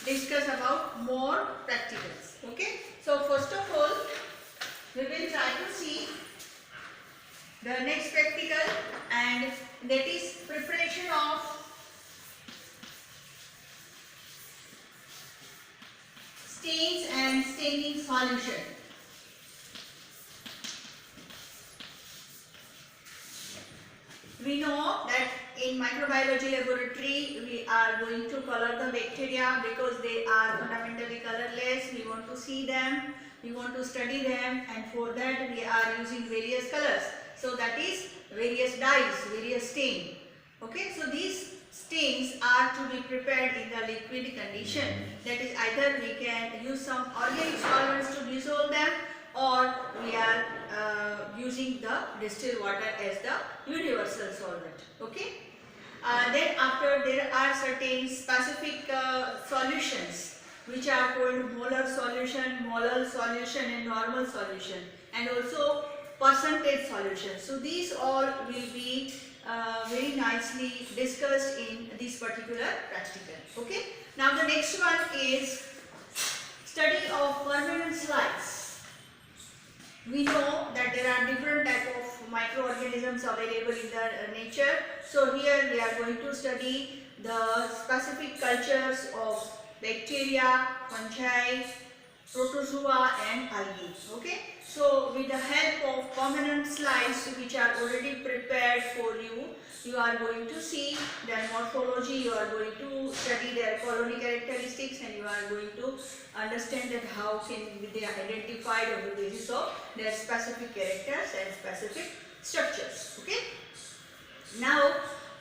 discuss about more practicals. Okay. So first of all, we will try to see the next practical, and that is preparation of stains and staining solution. We know that in microbiology laboratory we are going to color the bacteria because they are fundamentally colorless. We want to see them, we want to study them, and for that we are using various colors. So that is various dyes, various stain. Okay, so these stains are to be prepared in the liquid condition. That is, either we can use some organic solvents to dissolve them, or we are using the distilled water as the universal solvent. Okay. Then after, there are certain specific solutions which are called molar solution, mole solution and normal solution, and also percentage solution. So these all will be very nicely discussed in this particular practical. Okay. Now the next one is study of permanent slides. We know that there are different type of microorganisms available in the nature. So here we are going to study the specific cultures of bacteria, fungi, protozoa and algae. Okay. So with the help of permanent slides which are already prepared for you, you are going to see their morphology, you are going to study their colony characteristics, and you are going to understand that how can they are identified on the basis of their specific characters and specific structures. Okay. Now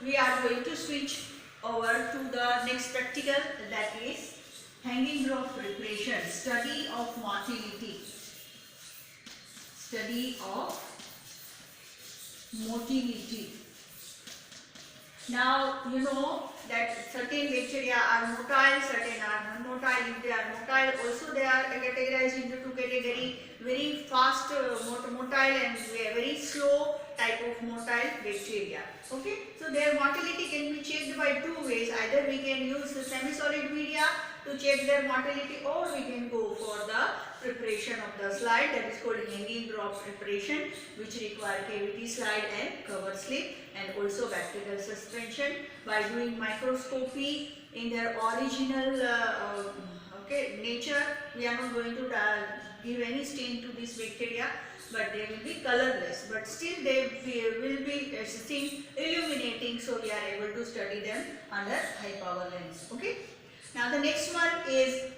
we are going to switch over to the next practical, that is hanging growth preparation, study of motility. Study of motility. Now you know that certain bacteria are motile, certain are non-motile. If they are motile, also they are categorized into two categories: very fast motile and very slow type of motile bacteria. Okay, so their motility can be checked by two ways. Either we can use the semi-solid media to check their motility, or we can go for the preparation of the slide, that is called hanging growth preparation, which require cavity slide and cover slip, and also bacterial suspension by doing microscopy in their original nature. We are not going to give any stain to this bacteria, but they will be colorless, but still they will be seen illuminating, so we are able to study them under high power lens. Okay. Now the next one is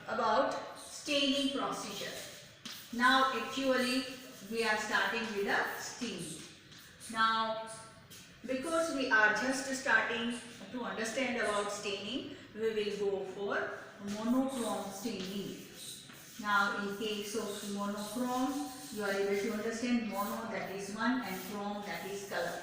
about staining procedure. Now actually we are starting with a stain. Now because we are just starting to understand about staining, we will go for monochrome staining. Now in case of monochrome, you are able to understand mono, that is one, and chrome, that is color.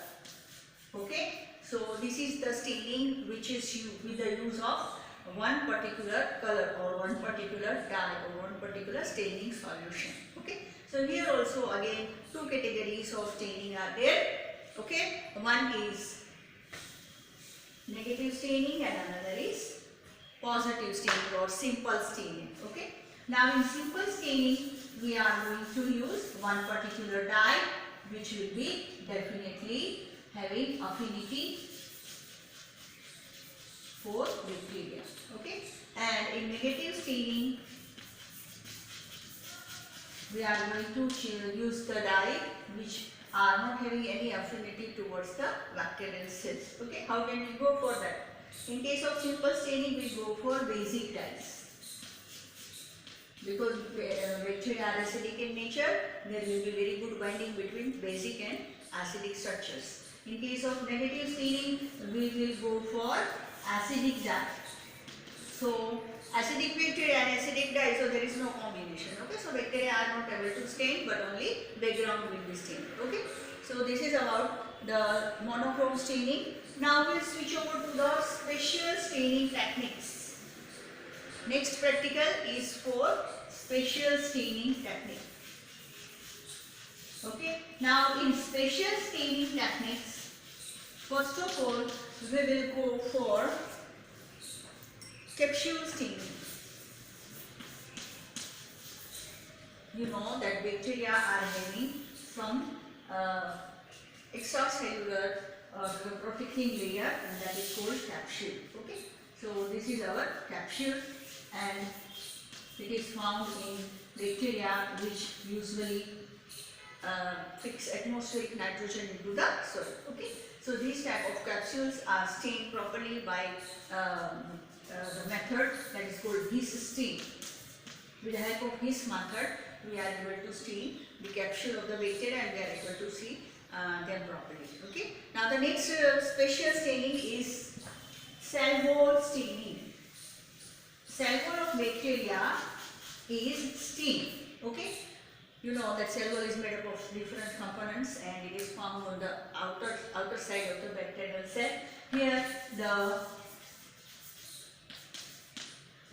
Okay, so this is the staining which is with the use of one particular color or one particular dye or one particular staining solution. Okay, so here also again two categories of staining are there. Okay, one is negative staining and another is positive staining or simple staining. Okay, now in simple staining we are going to use one particular dye which will be definitely having affinity for bacteria. Okay, and in negative staining we are going to use the dye which are not having any affinity towards the bacterial cells. Okay, how can we go for that? In case of simple staining, we go for basic dyes. Because bacteria are acidic in nature, there will be very good binding between basic and acidic structures. In case of negative staining, we will go for acidic dye. So acidic bacteria and acidic dye, so there is no combination. Okay, so bacteria are not able to stain, but only background will be stained. Okay, so this is about the monochrome staining. Now we'll switch over to the special staining techniques. Next practical is for special staining technique. Okay, now in special staining techniques First of all, we will go for capsule staining. You know that bacteria are having some extracellular protecting layer, and that is called capsule. Okay, so this is our capsule, and it is found in bacteria which usually fix atmospheric nitrogen into the soil. Okay, so these type of capsules are stained properly by the method that is called His stain. With the help of His method, we are able to stain the capsule of the bacteria, and we are able to see them properly. Okay. Now the next special staining is cell wall staining. Cell wall of bacteria is stained. Okay. You know that cell wall is made up of different components, and it is found on the outer side of the bacterial cell. Here the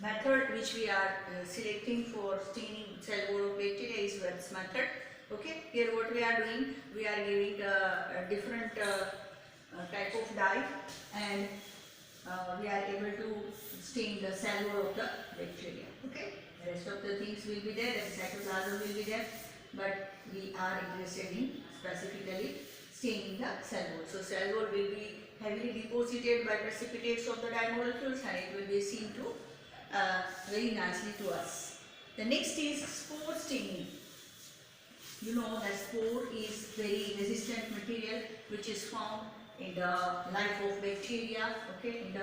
method which we are selecting for staining cell wall of bacteria is Web's method. Okay, here what we are doing, we are giving a different type of dye, and we are able to stain the cell wall of the bacteria. Okay, the rest of the things will be there, the cytoplasm will be there, but we are interested in specifically staining the cell wall. So cell wall will be heavily deposited by precipitates of the dye molecules, and it will be seen to very nicely to us. The next is spore staining. You know that spore is very resistant material which is found in the life of bacteria. Okay, in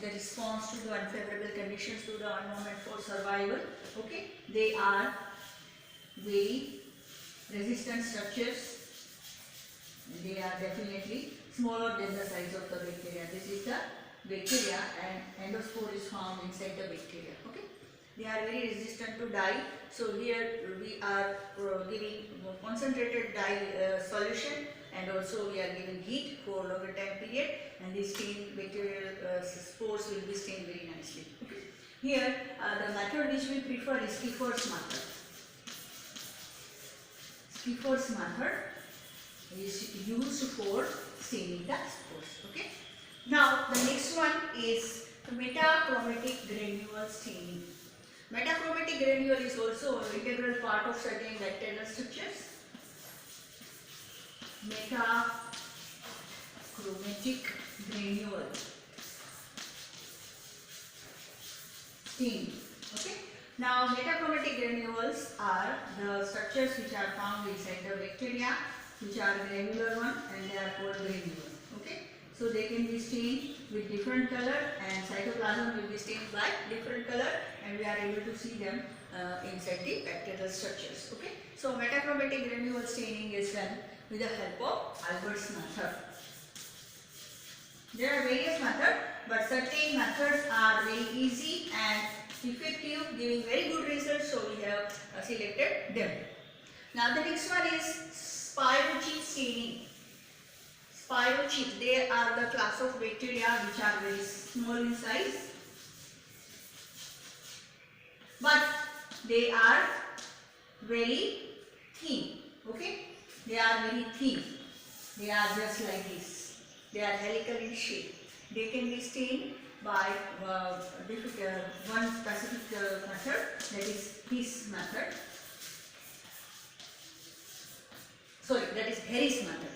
the response to the unfavorable conditions to the environment for survival. Okay, they are very resistant structures. They are definitely smaller than the size of the bacteria. This is the bacteria, and endospore is found inside the bacteria. Okay, they are very resistant to dye. So here we are giving concentrated dye solution, and also we are giving heat for longer time period, and these stained bacterial spores will be stained very nicely. Okay. Here the method which we prefer is Kiefer's method. Kiefer's method is used for staining the spores. Okay. Now the next one is metachromatic granule staining. Metachromatic granule is also an integral part of certain bacterial structures. Metachromatic granule stain. Okay. Now metachromatic granules are the structures which are found inside the bacteria, which are granular one, and they are called granules. Okay. So they can be stained with different color, and cytoplasm will be stained by different color, and we are able to see them inside the bacterial structures. Okay. So metachromatic granule staining is done with the help of Albert's method. There are various methods, but certain methods are very easy and effective, giving very good results, so we have selected them. Now the next one is spirochete staining. Spirochete, they are the class of bacteria which are very small in size, but they are very thin. Okay, they are very thin. They are just like this. They are helical in shape. They can be stained by one specific method, that is His method. Sorry, that is Harris method.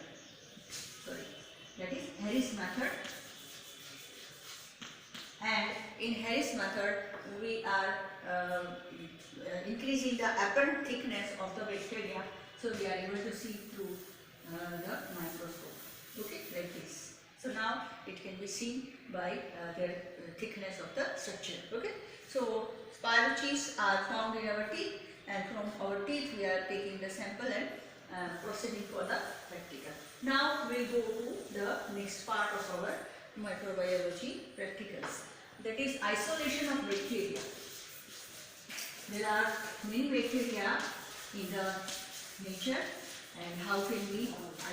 Sorry, that is Harris method. And in Harris method, we are increasing the apparent thickness of the bacteria, so we are able to see through the microscope. Okay, like this. So now it can be seen by the thickness of the structure. Okay, so spirochetes are found in our teeth, and from our teeth we are taking the sample and proceeding for the practical. Now we will go to the next part of our microbiology practicals, that is isolation of bacteria. There are many bacteria in the nature, and how can we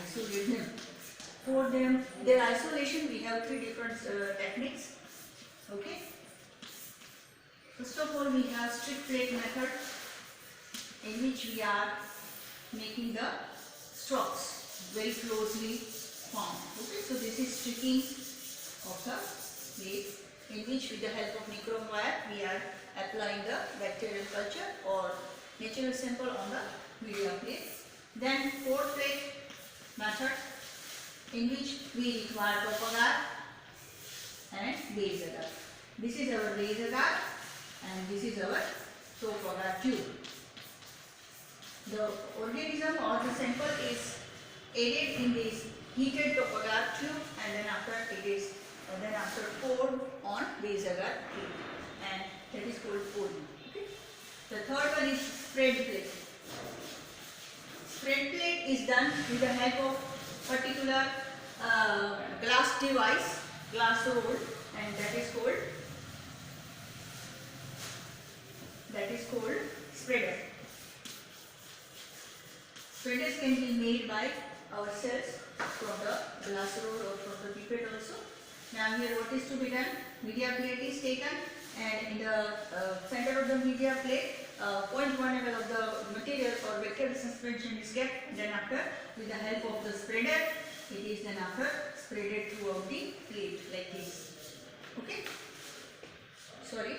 isolate them? For them, their isolation, we have three different techniques. Okay. First of all, we have strip plate method, in which we are making the straws. very closely formed. Okay, so this is tricking of the plate, in which with the help of nichrome wire we are applying the bacterial culture or natural sample on the media plate. Then fourth plate method, in which we require top agar and base agar. This is our base agar and this is our top agar tube. The organism or the sample is added in this heated top agar tube, and then after poured on base agar tube, and that is called pouring. Okay. The third one is spread plate. Spread plate is done with the help of particular glass device, glass roll, and that is called spreader. Spreaders can be made by ourselves from the glass roll or from the pipette also. Now here what is to be done? Media plate is taken, and in the center of the media plate 0.1 ml of the material or bacterial suspension is kept. Then after, with the help of the spreader, it is then after spreaded throughout the plate like this. Okay, sorry,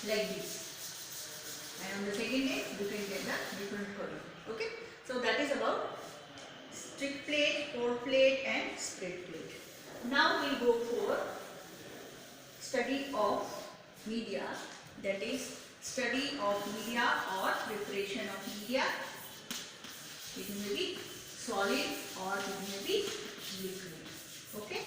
like this. And on the second day you can get the different color. Okay, so that is about stick plate, pour plate and spread plate. Now we will go for study of media, that is study of media or preparation of media. It may be solid or it may be liquid. Okay,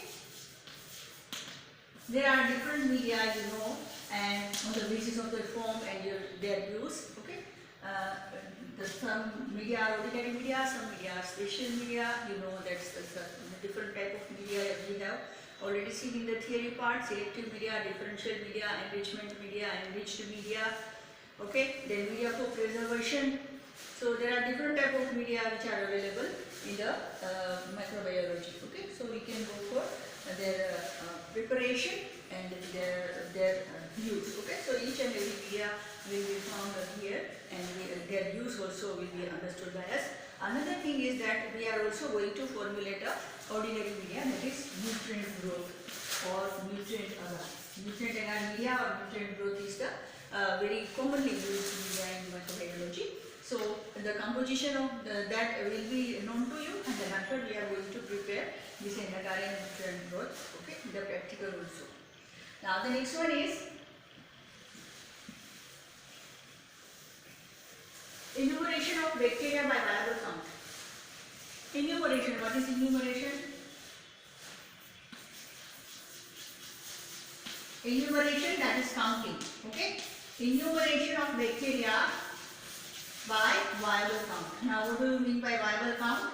there are different media, you know, and on the basis of their form and their use. Okay, some media are ordinary media, some media are special media. You know, that's the different type of media that we have already seen in the theory part. Selective media, differential media, enrichment media, enriched media. Okay, then media for preservation. So there are different type of media which are available in the microbiology. Okay, so we can go for their preparation and their use. Okay, so each and every media will be found here, and their use also will be understood by us. Another thing is that we are also going to formulate a ordinary media, that is nutrient growth or nutrient agar. Nutrient agar media or nutrient growth is the very commonly used media in microbiology. So the composition of that will be known to you, and then after we are going to prepare this agar and nutrient growth. Okay, the practical also. Now the next one is enumeration of bacteria by viable count. Enumeration, what is enumeration? Enumeration, that is counting. Okay, enumeration of bacteria by viable count. Now what do you mean by viable count?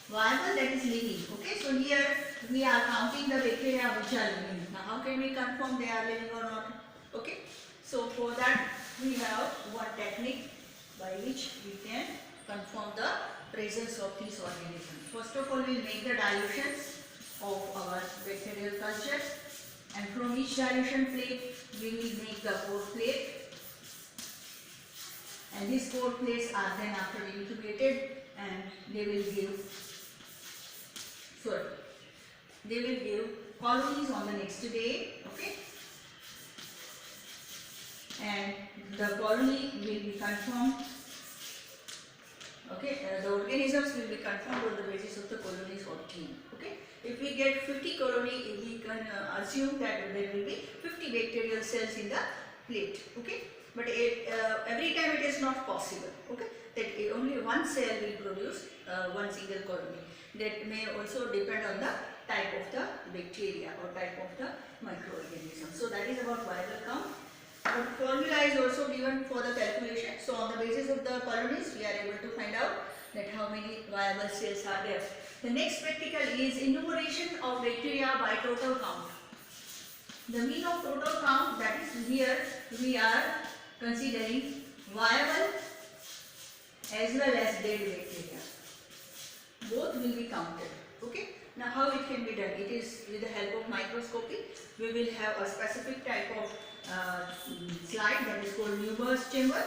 Viable, that is living. Okay, so here we are counting the bacteria which are living. Now how can we confirm they are living or not? Okay, so for that we have one technique by which we can confirm the presence of these organisms. First of all, we will make the dilutions of our bacterial cultures, and from each dilution plate we will make the pour plate, and these pour plates are then after incubated, and they will give colonies on the next day. Okay, and the colony will be confirmed. Okay, the organisms will be confirmed on the basis of the colonies obtained. Okay, if we get 50 colony, we can assume that there will be 50 bacterial cells in the plate. Okay, but every time it is not possible. Okay, that only one cell will produce one single colony. That may also depend on the type of the bacteria or type of the microorganism. So that is about viable count. But formula is also given for the calculation. So on the basis of the colonies, we are able to find out that how many viable cells are there. The next practical is enumeration of bacteria by total count. The mean of total count, that is here we are considering viable as well as dead bacteria. Both will be counted. Okay. Now how it can be done? It is with the help of microscopy. We will have a specific type of slide that is called Newber's chamber.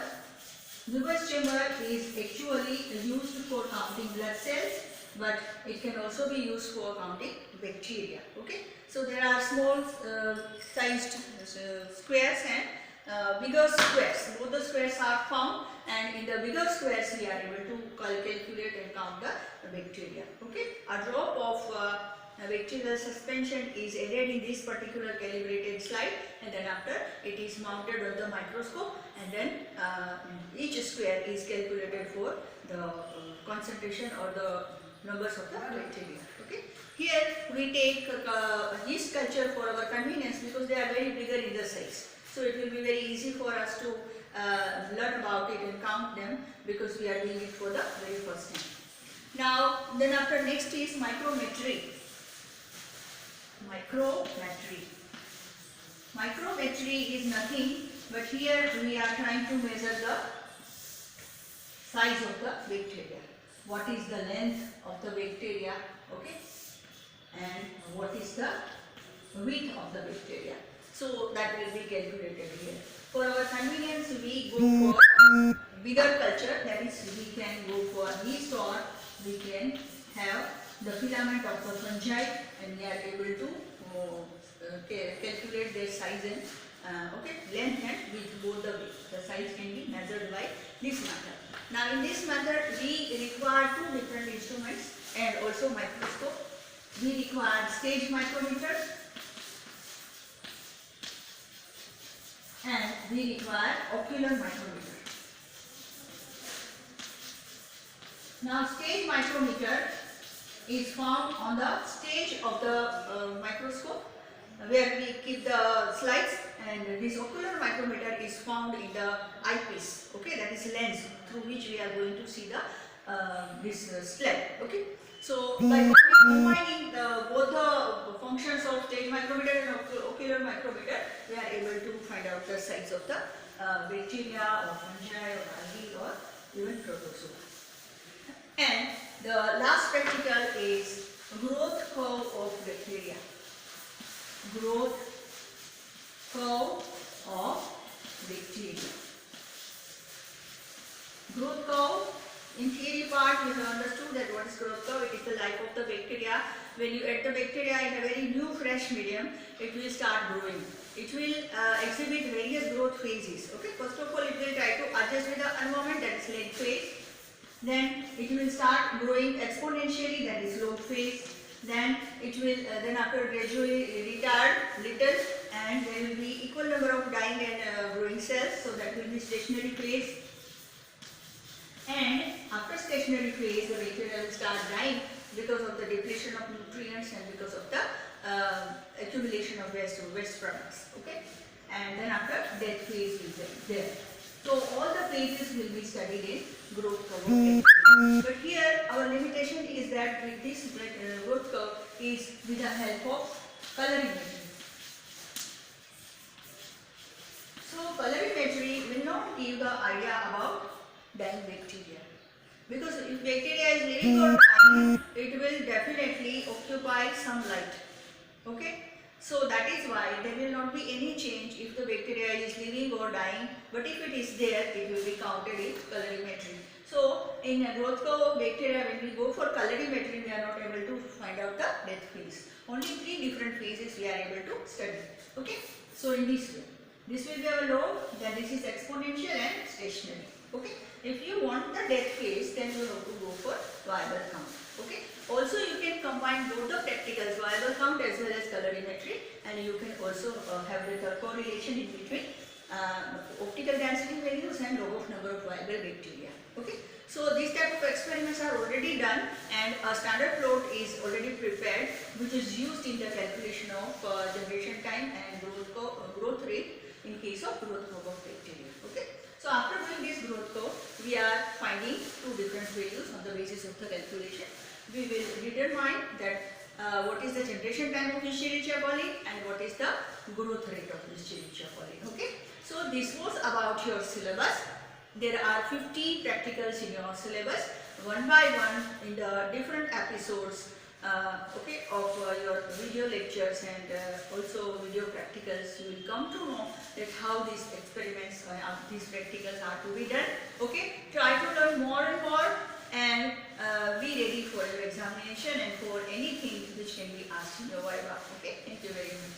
Lewis chamber is actually used for counting blood cells, but it can also be used for counting bacteria. Okay, so there are small sized squares and bigger squares. Both the squares are found, and in the bigger squares we are able to calculate and count the bacteria. Okay, a drop of bacterial suspension is added in this particular calibrated slide, and then after it is mounted on the microscope, and then each square is calculated for the concentration or the numbers of the bacteria. Okay. Here we take yeast culture for our convenience because they are very bigger in the size. So it will be very easy for us to learn about it and count them because we are doing it for the very first time. Now, then after next is micrometry. Micrometry. Micrometry is nothing but here we are trying to measure the size of the bacteria. What is the length of the bacteria, okay, and what is the width of the bacteria. So that will be calculated here. For our convenience, we go for bigger culture, that is we can go for yeast or we can have the filament of the fungi, and we are able to calculate their size and length and width, both the way. The size can be measured by this method. Now in this method we require two different instruments and also microscope. We require stage micrometer and we require ocular micrometer. Now stage micrometer is found on the stage of the microscope where we keep the slides, and this ocular micrometer is found in the eyepiece, okay, that is lens through which we are going to see the this slide, okay. So by combining both the functions of stage micrometer and ocular micrometer, we are able to find out the size of the bacteria or fungi or algae or even protozoa. And the last practical is growth curve of bacteria. Growth curve of bacteria. Growth curve, in theory part we have understood that what is growth curve. It is the life of the bacteria. When you add the bacteria in a very new fresh medium, it will start growing. It will exhibit various growth phases. Okay, first of all it will try to adjust with the environment, that is late phase. Then it will start growing exponentially, that is log phase. Then it will then after gradually retard little, and there will be equal number of dying and growing cells, so that will be stationary phase. And after stationary phase, the bacteria will start dying because of the depletion of nutrients and because of the accumulation of waste products. Okay, and then after death phase will be there. So all the phases will be studied in growth curve. But here our limitation is that with this growth curve is with the help of colorimetry. So colorimetry will not give the idea about dying bacteria, because if bacteria is living or dying, it will definitely occupy some light. Okay. So that is why there will not be any change if the bacteria is living or dying, but if it is there, it will be counted in colorimetry. So in a growth curve of bacteria, when we go for colorimetry, we are not able to find out the death phase. Only 3 different phases we are able to study. Okay. So in this way, this will be our log, then this is exponential and stationary. Okay. If you want the death phase, then you have to go for viable count. Okay. Also you can combine both the practicals, viable count as well as colorimetry, and you can also have the correlation in between optical density values and log of number of viable bacteria. Okay. So these type of experiments are already done, and a standard plot is already prepared, which is used in the calculation of generation time and growth rate in case of growth curve of bacteria. Okay. So after doing this growth curve, we are finding 2 different values on the basis of the calculation. We will determine that what is the generation time of Escherichia coli and what is the growth rate of Escherichia coli. Okay. So this was about your syllabus. There are 50 practicals in your syllabus, one by one in the different episodes of your video lectures and also video your practicals, you will come to know that how these experiments, these practicals are to be done. Okay, try to learn more and more, and be ready for your examination and for anything which can be asked in your viva. Okay, thank you very much.